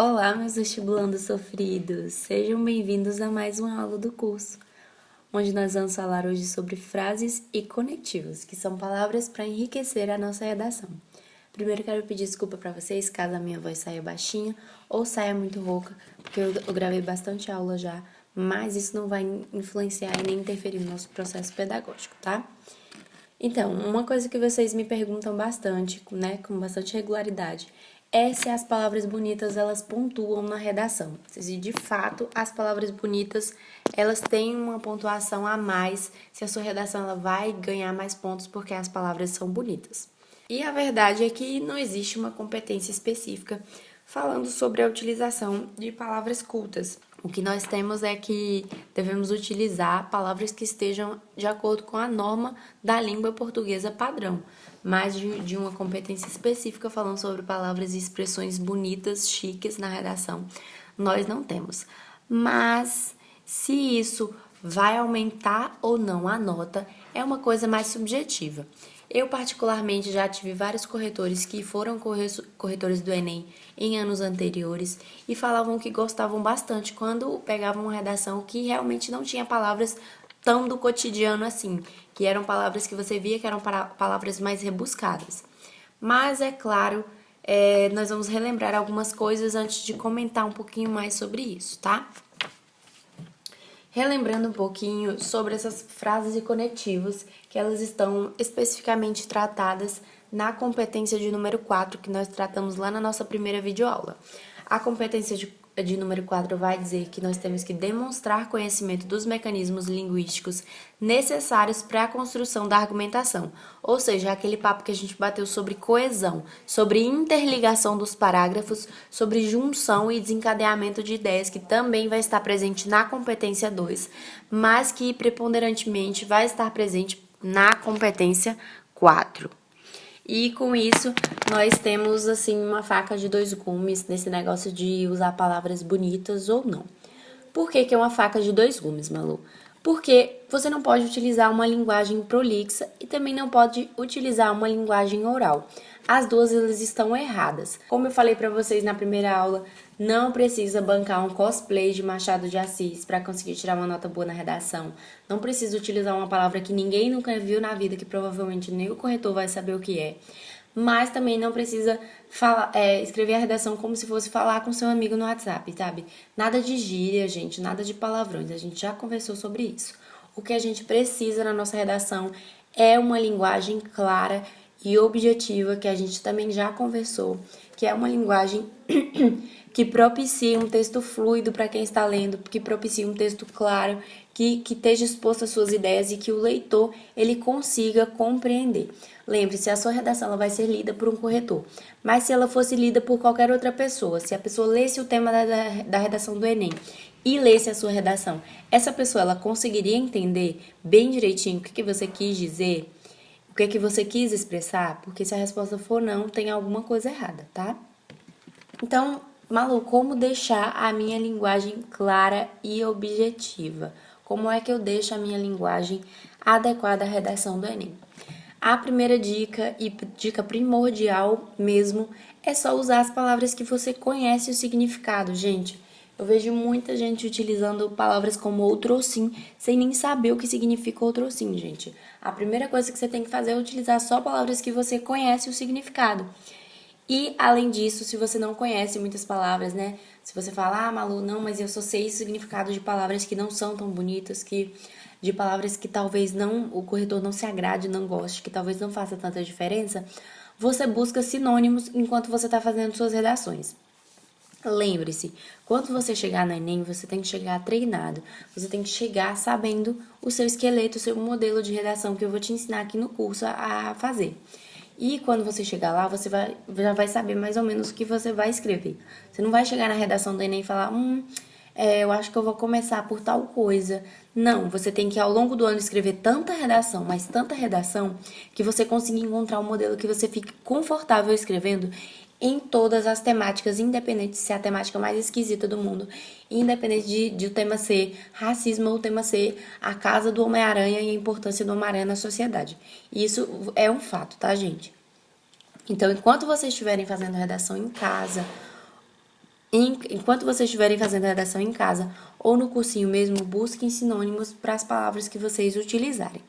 Olá, meus vestibulandos sofridos! Sejam bem-vindos a mais uma aula do curso, onde nós vamos falar hoje sobre frases e conectivos, que são palavras para enriquecer a nossa redação. Primeiro, quero pedir desculpa para vocês caso a minha voz saia baixinha ou saia muito rouca, porque eu gravei bastante aula já, mas isso não vai influenciar e nem interferir no nosso processo pedagógico, tá? Então, uma coisa que vocês me perguntam bastante, né, com bastante regularidade, é se as palavras bonitas elas pontuam na redação. Se de fato as palavras bonitas elas têm uma pontuação a mais, se a sua redação ela vai ganhar mais pontos porque as palavras são bonitas. E a verdade é que não existe uma competência específica falando sobre a utilização de palavras cultas. O que nós temos é que devemos utilizar palavras que estejam de acordo com a norma da língua portuguesa padrão, mas de uma competência específica falando sobre palavras e expressões bonitas, chiques na redação, nós não temos. Mas se isso vai aumentar ou não a nota é uma coisa mais subjetiva. Eu, particularmente, já tive vários corretores que foram corretores do Enem em anos anteriores e falavam que gostavam bastante quando pegavam uma redação que realmente não tinha palavras tão do cotidiano assim, que eram palavras que você via que eram palavras mais rebuscadas. Mas, é claro, nós vamos relembrar algumas coisas antes de comentar um pouquinho mais sobre isso, tá? Relembrando um pouquinho sobre essas frases e conectivos, que elas estão especificamente tratadas na competência de número 4, que nós tratamos lá na nossa primeira videoaula. A competência de número 4 vai dizer que nós temos que demonstrar conhecimento dos mecanismos linguísticos necessários para a construção da argumentação, ou seja, aquele papo que a gente bateu sobre coesão, sobre interligação dos parágrafos, sobre junção e desencadeamento de ideias, que também vai estar presente na competência 2, mas que preponderantemente vai estar presente na competência 4. E com isso, nós temos, assim, uma faca de dois gumes nesse negócio de usar palavras bonitas ou não. Por que é uma faca de dois gumes, Malu? Porque você não pode utilizar uma linguagem prolixa e também não pode utilizar uma linguagem oral. As duas elas estão erradas. Como eu falei para vocês na primeira aula, não precisa bancar um cosplay de Machado de Assis para conseguir tirar uma nota boa na redação. Não precisa utilizar uma palavra que ninguém nunca viu na vida, que provavelmente nem o corretor vai saber o que é. Mas também não precisa escrever a redação como se fosse falar com seu amigo no WhatsApp, sabe? Nada de gíria, gente, nada de palavrões. A gente já conversou sobre isso. O que a gente precisa na nossa redação é uma linguagem clara e objetiva, que a gente também já conversou, que é uma linguagem que propicia um texto fluido para quem está lendo, que propicia um texto claro, que esteja exposto às suas ideias e que o leitor ele consiga compreender. Lembre-se, a sua redação ela vai ser lida por um corretor, mas se ela fosse lida por qualquer outra pessoa, se a pessoa lesse o tema da redação do Enem e lesse a sua redação, essa pessoa ela conseguiria entender bem direitinho o que você quis dizer, o que você quis expressar? Porque se a resposta for não, tem alguma coisa errada, tá? Então, Malu, como deixar a minha linguagem clara e objetiva? Como é que eu deixo a minha linguagem adequada à redação do Enem? A primeira dica, e dica primordial mesmo, é só usar as palavras que você conhece o significado, gente. Eu vejo muita gente utilizando palavras como outrossim, sem nem saber o que significa outrossim, gente. A primeira coisa que você tem que fazer é utilizar só palavras que você conhece o significado. E, além disso, se você não conhece muitas palavras, né? Se você fala, Malu, não, mas eu só sei o significado de palavras que não são tão bonitas, de palavras que talvez não o corretor não se agrade, não goste, que talvez não faça tanta diferença, você busca sinônimos enquanto você está fazendo suas redações. Lembre-se, quando você chegar no Enem, você tem que chegar treinado, você tem que chegar sabendo o seu esqueleto, o seu modelo de redação que eu vou te ensinar aqui no curso a fazer. E quando você chegar lá, você já vai saber mais ou menos o que você vai escrever. Você não vai chegar na redação do Enem e falar, eu acho que eu vou começar por tal coisa. Não, você tem que ao longo do ano escrever tanta redação, mas tanta redação, que você consiga encontrar um modelo que você fique confortável escrevendo em todas as temáticas, independente de ser a temática mais esquisita do mundo, independente de o tema ser racismo ou o tema ser a casa do Homem-Aranha e a importância do Homem-Aranha na sociedade. Isso é um fato, tá, gente? Então, enquanto vocês estiverem fazendo redação em casa Enquanto vocês estiverem fazendo a redação em casa ou no cursinho mesmo, busquem sinônimos para as palavras que vocês utilizarem.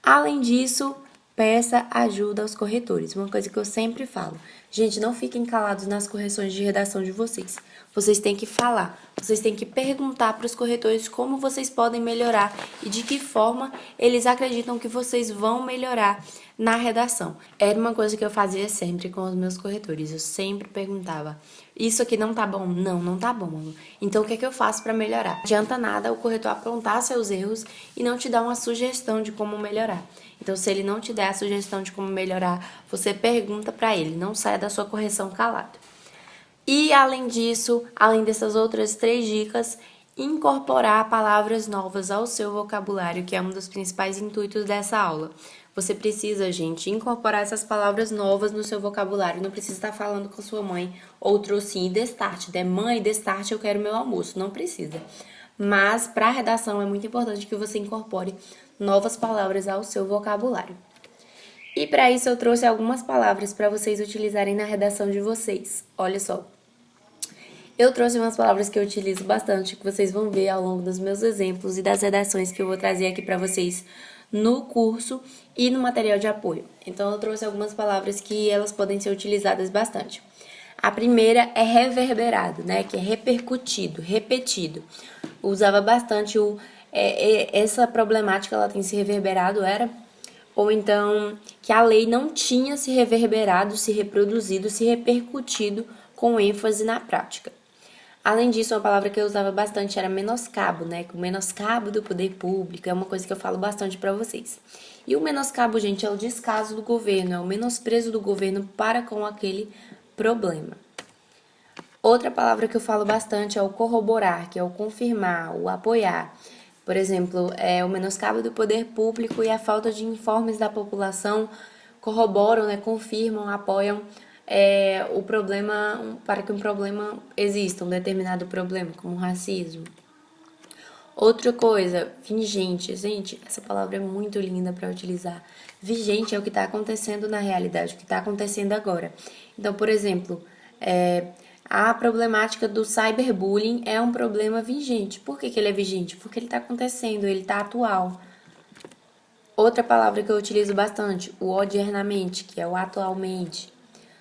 Além disso, peça ajuda aos corretores. Uma coisa que eu sempre falo. Gente, não fiquem calados nas correções de redação de vocês. Vocês têm que falar. Vocês têm que perguntar para os corretores como vocês podem melhorar e de que forma eles acreditam que vocês vão melhorar na redação. Era uma coisa que eu fazia sempre com os meus corretores. Eu sempre perguntava: isso aqui não tá bom? Não, não tá bom, mano. Então o que é que eu faço para melhorar? Não adianta nada o corretor apontar seus erros e não te dar uma sugestão de como melhorar. Então, se ele não te der a sugestão de como melhorar, você pergunta para ele, não saia da sua correção calado. E, além disso, além dessas outras 3 dicas, incorporar palavras novas ao seu vocabulário, que é um dos principais intuitos dessa aula. Você precisa, gente, incorporar essas palavras novas no seu vocabulário. Não precisa estar falando com sua mãe ou trouxe destarte, né? Mãe, destarte, eu quero meu almoço. Não precisa. Mas, para a redação, é muito importante que você incorpore novas palavras ao seu vocabulário. E para isso eu trouxe algumas palavras para vocês utilizarem na redação de vocês. Olha só. Eu trouxe umas palavras que eu utilizo bastante, que vocês vão ver ao longo dos meus exemplos e das redações que eu vou trazer aqui para vocês no curso e no material de apoio. Então, eu trouxe algumas palavras que elas podem ser utilizadas bastante. A primeira é reverberado, né? Que é repercutido, repetido. Usava bastante essa problemática, ela tem se reverberado, era? Ou então, que a lei não tinha se reverberado, se reproduzido, se repercutido com ênfase na prática. Além disso, uma palavra que eu usava bastante era menoscabo, né? O menoscabo do poder público é uma coisa que eu falo bastante para vocês. E o menoscabo, gente, é o descaso do governo, é o menosprezo do governo para com aquele problema. Outra palavra que eu falo bastante é o corroborar, que é o confirmar, o apoiar. Por exemplo, o menoscabo do poder público e a falta de informes da população corroboram, né, confirmam, apoiam o problema, para que um problema exista, um determinado problema, como o racismo. Outra coisa, vingente. Gente, essa palavra é muito linda para utilizar. Vigente é o que está acontecendo na realidade, o que está acontecendo agora. Então, por exemplo, a problemática do cyberbullying é um problema vigente. Por que ele é vigente? Porque ele está acontecendo, ele está atual. Outra palavra que eu utilizo bastante, o odiernamente, que é o atualmente.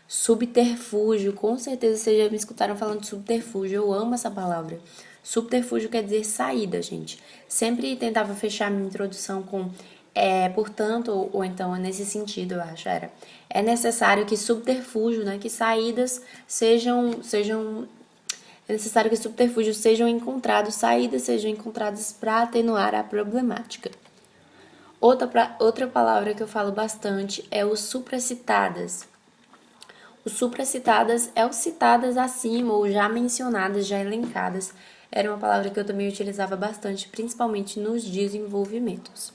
Subterfúgio, com certeza vocês já me escutaram falando de subterfúgio, eu amo essa palavra. Subterfúgio quer dizer saída, gente. Sempre tentava fechar minha introdução com portanto, ou então nesse sentido, eu acho, é necessário que subterfúgio, né, que saídas é necessário que subterfúgios sejam encontrados, saídas sejam encontradas para atenuar a problemática. Outra palavra que eu falo bastante é os supracitadas. Os supracitadas é o citadas acima ou já mencionadas, já elencadas. Era uma palavra que eu também utilizava bastante, principalmente nos desenvolvimentos.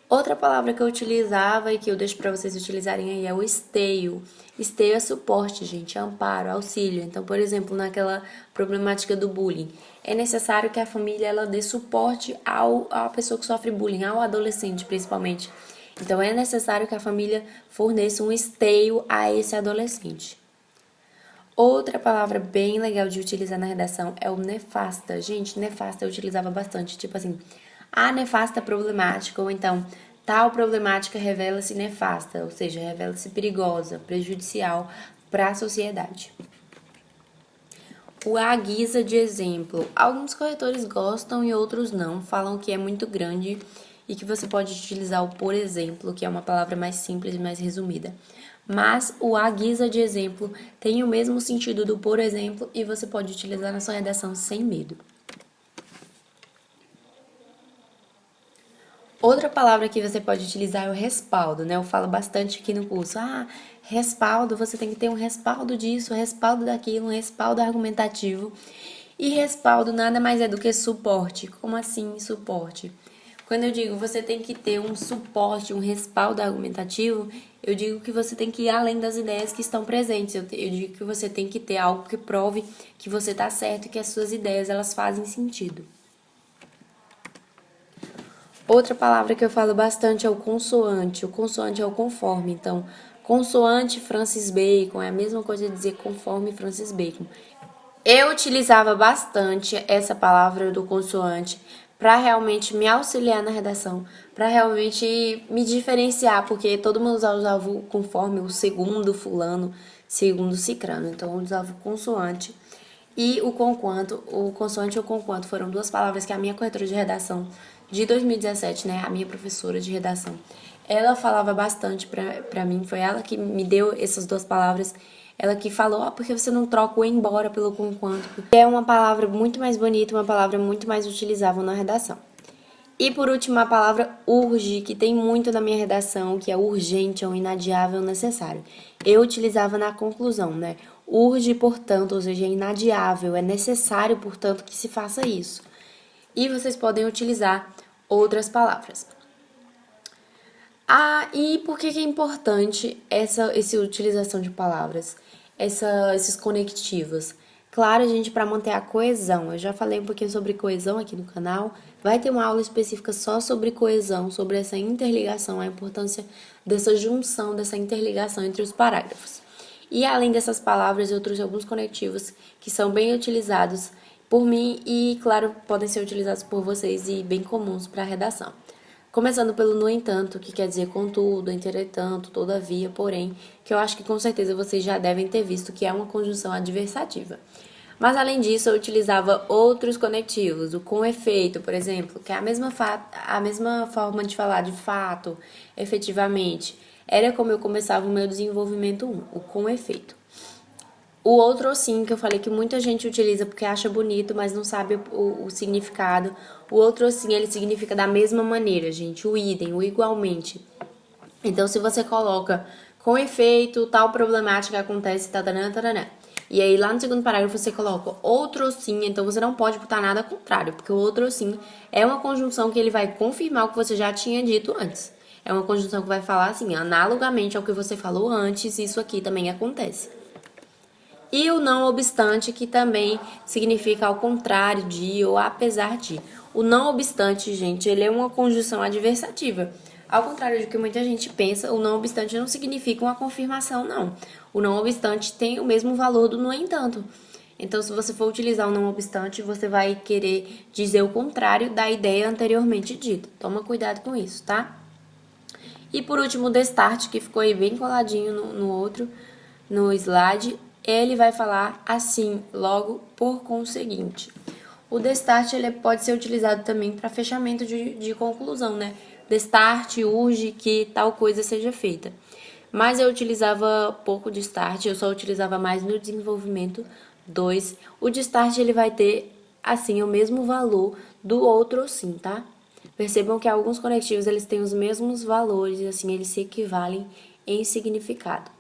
Outra palavra que eu utilizava e que eu deixo para vocês utilizarem aí é o esteio. Esteio é suporte, gente, é amparo, auxílio. Então, por exemplo, naquela problemática do bullying, é necessário que a família ela dê suporte à pessoa que sofre bullying, ao adolescente principalmente. Então, é necessário que a família forneça um esteio a esse adolescente. Outra palavra bem legal de utilizar na redação é o nefasta. Gente, nefasta eu utilizava bastante, tipo assim, a nefasta problemática, ou então, tal problemática revela-se nefasta, ou seja, revela-se perigosa, prejudicial para a sociedade. O à guisa de exemplo. Alguns corretores gostam e outros não, falam que é muito grande e que você pode utilizar o por exemplo, que é uma palavra mais simples e mais resumida. Mas o à guisa de exemplo tem o mesmo sentido do por exemplo e você pode utilizar na sua redação sem medo. Outra palavra que você pode utilizar é o respaldo, né? Eu falo bastante aqui no curso. Respaldo, você tem que ter um respaldo disso, um respaldo daquilo, um respaldo argumentativo. E respaldo nada mais é do que suporte. Como assim suporte? Quando eu digo você tem que ter um suporte, um respaldo argumentativo, eu digo que você tem que ir além das ideias que estão presentes. Eu digo que você tem que ter algo que prove que você está certo e que as suas ideias elas fazem sentido. Outra palavra que eu falo bastante é o consoante. O consoante é o conforme. Então, Consoante Francis Bacon, é a mesma coisa de dizer conforme Francis Bacon. Eu utilizava bastante essa palavra do consoante para realmente me auxiliar na redação, para realmente me diferenciar, porque todo mundo usava o conforme, o segundo fulano, segundo cicrano. Então eu usava o consoante e o conquanto. O consoante e o conquanto foram duas palavras que a minha corretora de redação de 2017, né, a minha professora de redação, ela falava bastante pra mim, foi ela que me deu essas duas palavras. Ela que falou, porque você não troca o embora pelo conquanto? É uma palavra muito mais bonita, uma palavra muito mais utilizável na redação. E por último, a palavra urge, que tem muito na minha redação, que é urgente, é um inadiável necessário. Eu utilizava na conclusão, né? Urge, portanto, ou seja, é inadiável, é necessário, portanto, que se faça isso. E vocês podem utilizar outras palavras. E por que é importante essa utilização de palavras, esses conectivos? Claro, gente, para manter a coesão. Eu já falei um pouquinho sobre coesão aqui no canal. Vai ter uma aula específica só sobre coesão, sobre essa interligação, a importância dessa junção, dessa interligação entre os parágrafos. E além dessas palavras, eu trouxe alguns conectivos que são bem utilizados por mim e, claro, podem ser utilizados por vocês e bem comuns para a redação. Começando pelo no entanto, que quer dizer contudo, entretanto, todavia, porém, que eu acho que com certeza vocês já devem ter visto que é uma conjunção adversativa. Mas além disso, eu utilizava outros conectivos, o com efeito, por exemplo, que é a mesma forma de falar de fato, efetivamente. Era como eu começava o meu desenvolvimento 1, o com efeito. O outro sim, que eu falei que muita gente utiliza porque acha bonito, mas não sabe o significado. O outro sim, ele significa da mesma maneira, gente. O idem, o igualmente. Então, se você coloca com efeito, tal problemática acontece, taranã, taranã. E aí, lá no segundo parágrafo, você coloca outro sim, então você não pode botar nada contrário, porque o outro sim é uma conjunção que ele vai confirmar o que você já tinha dito antes. É uma conjunção que vai falar assim, analogamente ao que você falou antes, isso aqui também acontece. E o não obstante, que também significa ao contrário de ou apesar de. O não obstante, gente, ele é uma conjunção adversativa. Ao contrário do que muita gente pensa, o não obstante não significa uma confirmação, não. O não obstante tem o mesmo valor do no entanto. Então, se você for utilizar o não obstante, você vai querer dizer o contrário da ideia anteriormente dita. Toma cuidado com isso, tá? E por último, o destarte, que ficou aí bem coladinho no slide. Ele vai falar assim, logo por conseguinte. O destarte ele pode ser utilizado também para fechamento de conclusão, né? Destarte urge que tal coisa seja feita. Mas eu utilizava pouco destarte, eu só utilizava mais no desenvolvimento 2. O destarte ele vai ter, assim, o mesmo valor do outro sim, tá? Percebam que alguns conectivos eles têm os mesmos valores, assim, eles se equivalem em significado.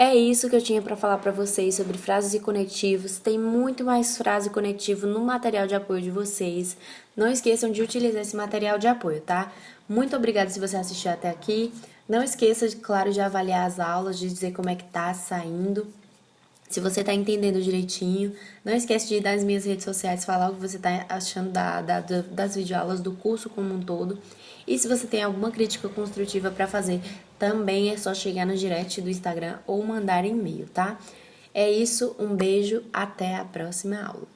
É isso que eu tinha para falar para vocês sobre frases e conectivos. Tem muito mais frase e conectivo no material de apoio de vocês. Não esqueçam de utilizar esse material de apoio, tá? Muito obrigada se você assistiu até aqui. Não esqueça, claro, de avaliar as aulas, de dizer como é que tá saindo. Se você tá entendendo direitinho, não esquece de ir nas minhas redes sociais falar o que você tá achando das videoaulas, do curso como um todo. E se você tem alguma crítica construtiva para fazer, também é só chegar no direct do Instagram ou mandar e-mail, tá? É isso, um beijo, até a próxima aula.